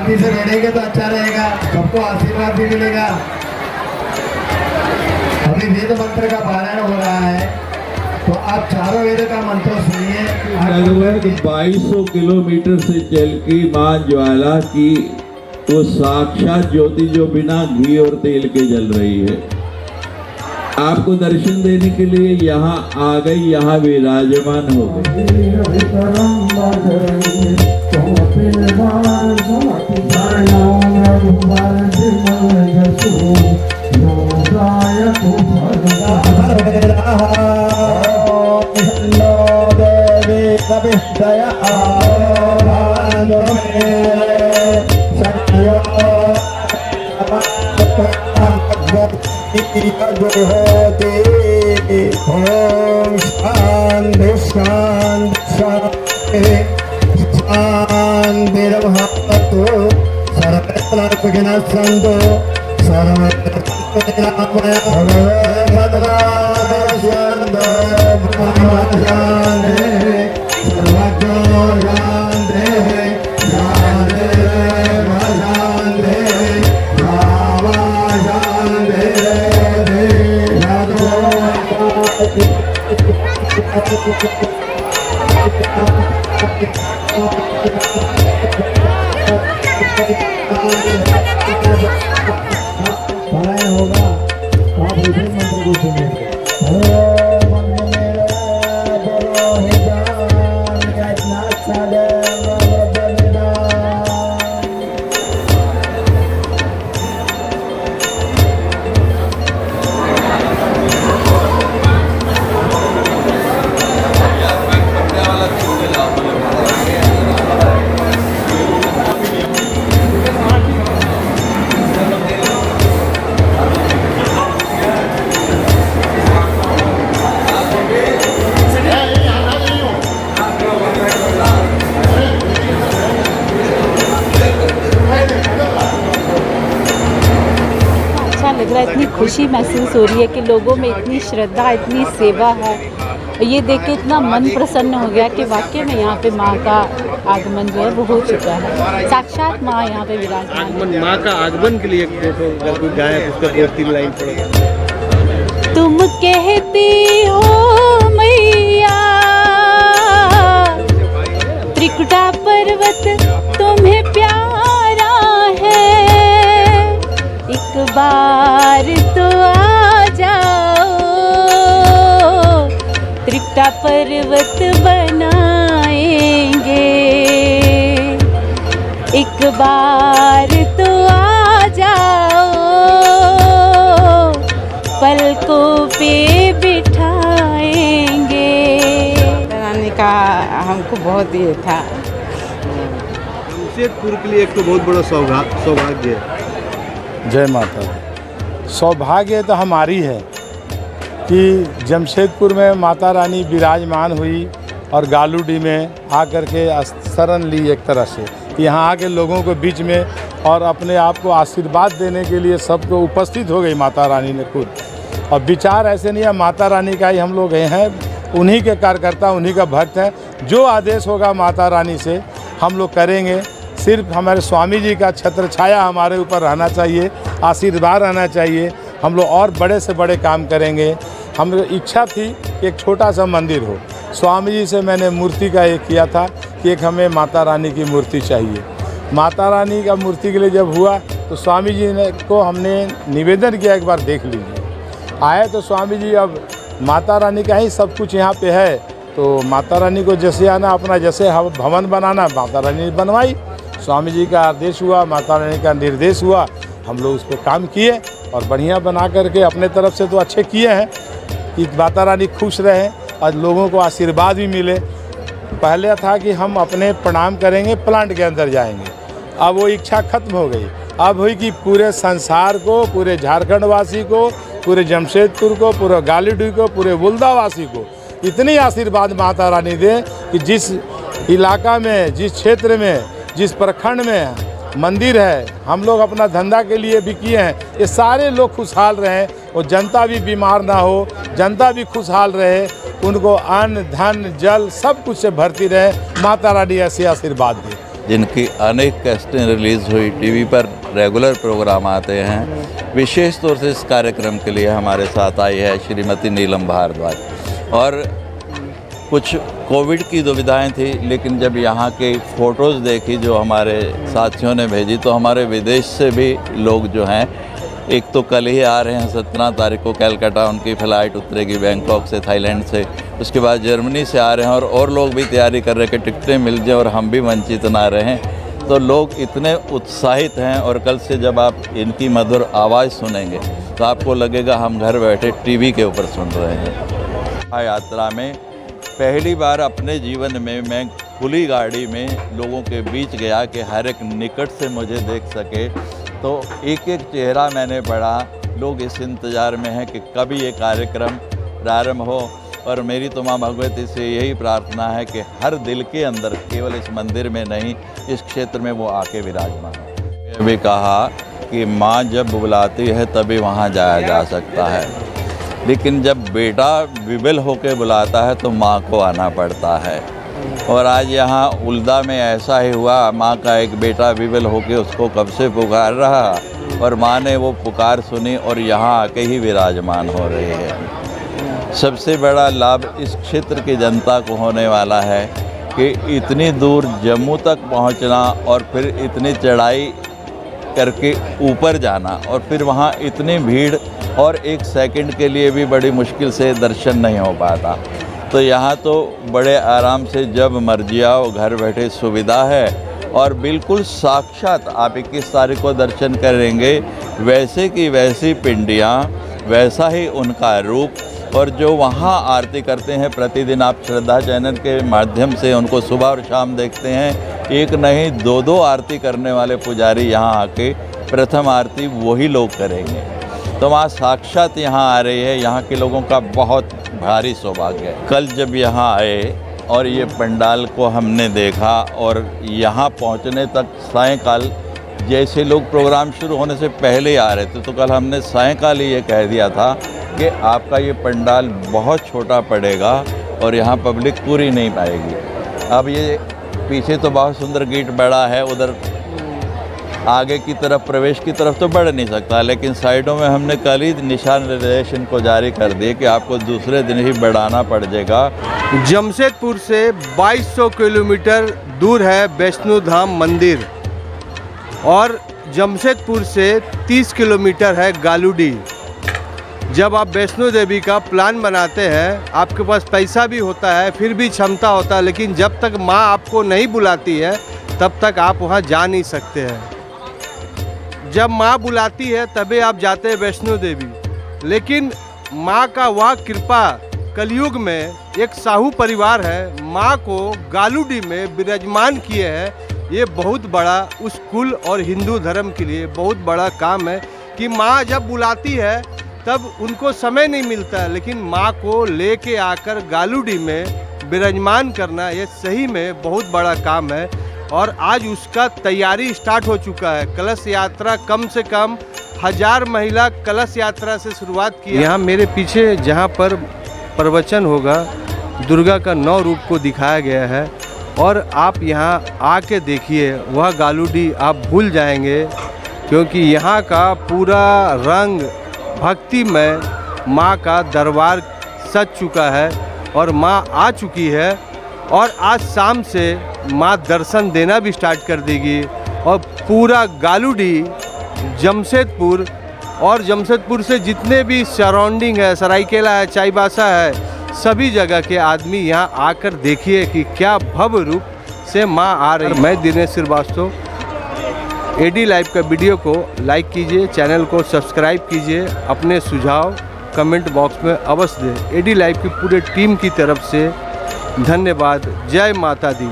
शांति से बैठेंगे तो अच्छा रहेगा, सबको आशीर्वाद भी मिलेगा। अभी वेद मंत्र का पारायण हो रहा है, तो आप चारों वेद का मंत्र सुनिए। लगभग 2200 किलोमीटर से चल की मां ज्वाला की वो साक्षात ज्योति जो बिना घी और तेल के जल रही है, आपको दर्शन देने के लिए यहाँ आ गई, यहाँ विराजमान हो गई। ओम शांति शांति शांति शांतिर्भवतु सर्वत्र सन्तु पारायण होगा, आप विभिन्न मंत्र को सुनेंगे। लग रहा है, इतनी खुशी महसूस हो रही है कि लोगों में इतनी श्रद्धा, इतनी सेवा है। ये देख के इतना मन प्रसन्न हो गया कि वाकई में यहाँ पे माँ का आगमन जो है वो हो चुका है। साक्षात माँ यहाँ पे विराजमान। माँ का आगमन के लिए फोटो अगर कोई गाए उसका 2-3 लाइन पढ़ो। तुम कहती हो मैया त्रिकुटा पर्वत तुम्हें प्यारा है, एक बार तो आ जाओ त्रिकुटा पर्वत बनाएंगे, एक बार तो आ जाओ पलकों पे बिठाएंगे। रानी का हमको बहुत ये था। जमशेदपुर के लिए एक तो बहुत बड़ा सौभाग्य है। जय माता दी। सौभाग्य तो हमारी है कि जमशेदपुर में माता रानी विराजमान हुई और गालूडी में आकर के शरण ली एक तरह से, यहाँ आके लोगों के बीच में और अपने आप को आशीर्वाद देने के लिए सबको उपस्थित हो गई माता रानी ने खुद। और विचार ऐसे नहीं है, माता रानी का ही हम लोग हैं, उन्हीं के कार्यकर्ता, उन्हीं का भक्त हैं। जो आदेश होगा माता रानी से हम लोग करेंगे। सिर्फ हमारे स्वामी जी का छत्र छाया हमारे ऊपर रहना चाहिए, आशीर्वाद रहना चाहिए। हम लोग और बड़े से बड़े काम करेंगे। हम इच्छा थी कि एक छोटा सा मंदिर हो। स्वामी जी से मैंने मूर्ति का ये किया था कि एक हमें माता रानी की मूर्ति चाहिए। माता रानी का मूर्ति के लिए जब हुआ तो स्वामी जी ने को हमने निवेदन किया, एक बार देख लीजिए। आए तो स्वामी जी, अब माता रानी का ही सब कुछ यहाँ पे है, तो माता रानी को जैसे आना, अपना जैसे भवन बनाना, माता रानी ने बनवाई। स्वामी जी का आदेश हुआ, माता रानी का निर्देश हुआ, हम लोग उस पर काम किए और बढ़िया बना करके अपने तरफ से तो अच्छे किए हैं कि माता रानी खुश रहे और लोगों को आशीर्वाद भी मिले। पहले था कि हम अपने प्रणाम करेंगे, प्लांट के अंदर जाएंगे, अब वो इच्छा खत्म हो गई। अब हुई कि पूरे संसार को, पूरे झारखंड वासी को, पूरे जमशेदपुर को, पूरे गालीडुई को, पूरे बुल्दावासी को इतनी आशीर्वाद माता रानी दे कि जिस इलाका में, जिस क्षेत्र में, जिस प्रखंड में मंदिर है, हम लोग अपना धंधा के लिए भी किए हैं, ये सारे लोग खुशहाल रहें और जनता भी बीमार ना हो, जनता भी खुशहाल रहे, उनको अन्न धन जल सब कुछ से भरती रहे। माता रानी ऐसे आशीर्वाद दे। जिनकी अनेक कैसेटें रिलीज़ हुई, टीवी पर रेगुलर प्रोग्राम आते हैं। विशेष तौर से इस कार्यक्रम के लिए हमारे साथ आई है श्रीमती नीलम भारद्वाज। और कुछ कोविड की दुविधाएं थी, लेकिन जब यहाँ के फ़ोटोज़ देखी जो हमारे साथियों ने भेजी, तो हमारे विदेश से भी लोग जो हैं, एक तो कल ही आ रहे हैं 17 तारीख को कलकत्ता उनकी फ़्लाइट उतरेगी बैंकॉक से, थाईलैंड से, उसके बाद जर्मनी से आ रहे हैं और लोग भी तैयारी कर रहे हैं कि टिकटें मिल जाएं और हम भी वंचित ना रहें। तो लोग इतने उत्साहित हैं और कल से जब आप इनकी मधुर आवाज़ सुनेंगे तो आपको लगेगा हम घर बैठे टीवी के ऊपर सुन रहे हैं। यात्रा में पहली बार अपने जीवन में मैं खुली गाड़ी में लोगों के बीच गया कि हर एक निकट से मुझे देख सके, तो एक एक चेहरा मैंने पढ़ा। लोग इस इंतज़ार में हैं कि कभी ये कार्यक्रम प्रारंभ हो, और मेरी तो माँ भगवती से यही प्रार्थना है कि हर दिल के अंदर, केवल इस मंदिर में नहीं, इस क्षेत्र में वो आके विराजमान हो। ये भी कहा कि माँ जब बुलाती है तभी वहाँ जाया जा सकता है, लेकिन जब बेटा विवल होकर बुलाता है तो माँ को आना पड़ता है। और आज यहाँ उल्दा में ऐसा ही हुआ, माँ का एक बेटा विवल होकर उसको कब से पुकार रहा और माँ ने वो पुकार सुनी और यहाँ आके ही विराजमान हो रही है। सबसे बड़ा लाभ इस क्षेत्र की जनता को होने वाला है कि इतनी दूर जम्मू तक पहुँचना और फिर इतनी चढ़ाई करके ऊपर जाना और फिर वहाँ इतनी भीड़, और एक सेकंड के लिए भी बड़ी मुश्किल से दर्शन नहीं हो पाता। तो यहाँ तो बड़े आराम से जब मर्जी आओ, घर बैठे सुविधा है, और बिल्कुल साक्षात आप 21 तारीख को दर्शन करेंगे, वैसे की वैसी पिंडियाँ, वैसा ही उनका रूप। और जो वहाँ आरती करते हैं, प्रतिदिन आप श्रद्धा चैनल के माध्यम से उनको सुबह और शाम देखते हैं, एक नहीं 2-2 आरती करने वाले पुजारी यहाँ आके प्रथम आरती वही लोग करेंगे। तो वहाँ साक्षात यहाँ आ रही है, यहाँ के लोगों का बहुत भारी सौभाग्य है। कल जब यहाँ आए और ये पंडाल को हमने देखा और यहाँ पहुँचने तक सायंकाल, जैसे लोग प्रोग्राम शुरू होने से पहले ही आ रहे थे, तो कल हमने सायंकाल ही ये कह दिया था कि आपका ये पंडाल बहुत छोटा पड़ेगा और यहाँ पब्लिक पूरी नहीं पाएगी। अब ये पीछे तो बहुत सुंदर गेट बड़ा है, उधर आगे की तरफ प्रवेश की तरफ तो बढ़ नहीं सकता, लेकिन साइडों में हमने कल ही दिशा निर्देश इनको जारी कर दिए कि आपको दूसरे दिन ही बढ़ाना पड़ जाएगा। जमशेदपुर से 2200 किलोमीटर दूर है वैष्णो धाम मंदिर, और जमशेदपुर से 30 किलोमीटर है गालूडी। जब आप वैष्णो देवी का प्लान बनाते हैं, आपके पास पैसा भी होता है, फिर भी क्षमता होता है, लेकिन जब तक माँ आपको नहीं बुलाती है तब तक आप वहाँ जा नहीं सकते हैं। जब माँ बुलाती है तभी आप जाते हैं वैष्णो देवी। लेकिन माँ का वह कृपा, कलयुग में एक साहू परिवार है, माँ को गालूडी में विराजमान किए हैं। ये बहुत बड़ा उस कुल और हिंदू धर्म के लिए बहुत बड़ा काम है कि माँ जब बुलाती है तब उनको समय नहीं मिलता है, लेकिन माँ को लेके आकर गालूडी में विराजमान करना ये सही में बहुत बड़ा काम है। और आज उसका तैयारी स्टार्ट हो चुका है। कलश यात्रा कम से कम 1000 महिला कलश यात्रा से शुरुआत की। यहाँ मेरे पीछे जहाँ पर प्रवचन होगा, दुर्गा का 9 रूप को दिखाया गया है, और आप यहाँ आके देखिए, वह गालूडी आप भूल जाएंगे, क्योंकि यहाँ का पूरा रंग भक्ति में माँ का दरबार सज चुका है और माँ आ चुकी है। और आज शाम से माँ दर्शन देना भी स्टार्ट कर देगी, और पूरा गालूडी, जमशेदपुर और जमशेदपुर से जितने भी सराउंडिंग है, सरायकेला है, चाईबासा है, सभी जगह के आदमी यहाँ आकर देखिए कि क्या भव्य रूप से माँ आ रही है। मैं दिनेश श्रीवास्तव, एडी लाइव का वीडियो को लाइक कीजिए, चैनल को सब्सक्राइब कीजिए, अपने सुझाव कमेंट बॉक्स में अवश्य दें। एडी लाइव की पूरे टीम की तरफ से धन्यवाद। जय माता दी।